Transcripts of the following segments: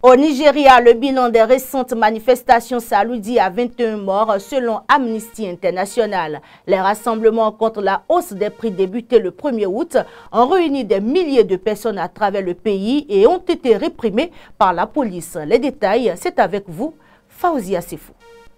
Au Nigeria, le bilan des récentes manifestations s'alourdit à 21 morts selon Amnesty International. Les rassemblements contre la hausse des prix débutés le 1er août ont réuni des milliers de personnes à travers le pays et ont été réprimés par la police. Les détails, c'est avec vous, Faouzia Sefou.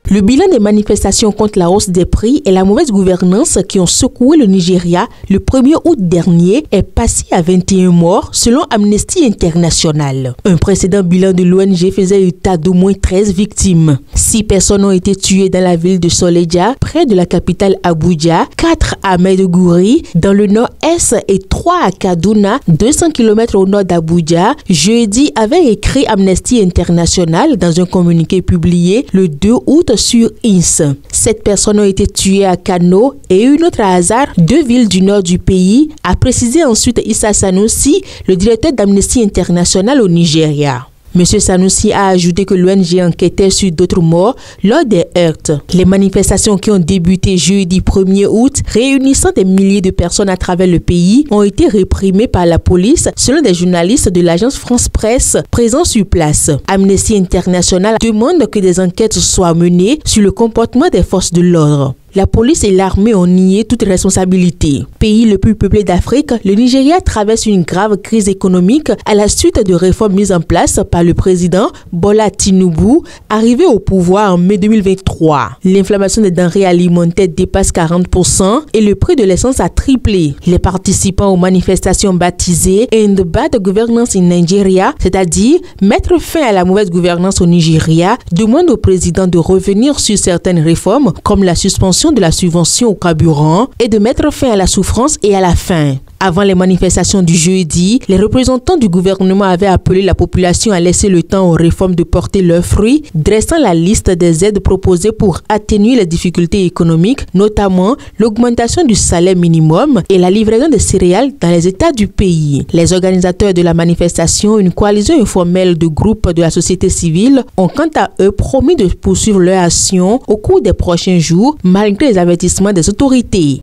Le bilan des manifestations contre la hausse des prix et la mauvaise gouvernance qui ont secoué le Nigeria le 1er août dernier est passé à 21 morts selon Amnesty International. Un précédent bilan de l'ONG faisait état d'au moins 13 victimes. 6 personnes ont été tuées dans la ville de Soleja, près de la capitale Abuja, 4 à Maiduguri, dans le nord-est et 3 à Kaduna, 200 km au nord d'Abuja, jeudi, avait écrit Amnesty International dans un communiqué publié le 2 août sur INS. 7 personnes ont été tuées à Kano et une autre à Azar, 2 villes du nord du pays, a précisé ensuite Issa Sanusi, le directeur d'Amnesty International au Nigeria. M. Sanusi a ajouté que l'ONG enquêtait sur d'autres morts lors des heurts. Les manifestations qui ont débuté jeudi 1er août, réunissant des milliers de personnes à travers le pays, ont été réprimées par la police, selon des journalistes de l'agence France Presse présents sur place. Amnesty International demande que des enquêtes soient menées sur le comportement des forces de l'ordre. La police et l'armée ont nié toute responsabilité. Pays le plus peuplé d'Afrique, le Nigeria traverse une grave crise économique à la suite de réformes mises en place par le président Bola Tinubu, arrivé au pouvoir en mai 2023. L'inflation des denrées alimentaires dépasse 40% et le prix de l'essence a triplé. Les participants aux manifestations baptisées End Bad Governance in Nigeria, c'est-à-dire mettre fin à la mauvaise gouvernance au Nigeria, demandent au président de revenir sur certaines réformes comme la suspension de la subvention au carburant et de mettre fin à la souffrance et à la faim. Avant les manifestations du jeudi, les représentants du gouvernement avaient appelé la population à laisser le temps aux réformes de porter leurs fruits, dressant la liste des aides proposées pour atténuer les difficultés économiques, notamment l'augmentation du salaire minimum et la livraison des céréales dans les États du pays. Les organisateurs de la manifestation, une coalition informelle de groupes de la société civile, ont quant à eux promis de poursuivre leur action au cours des prochains jours, malgré les avertissements des autorités.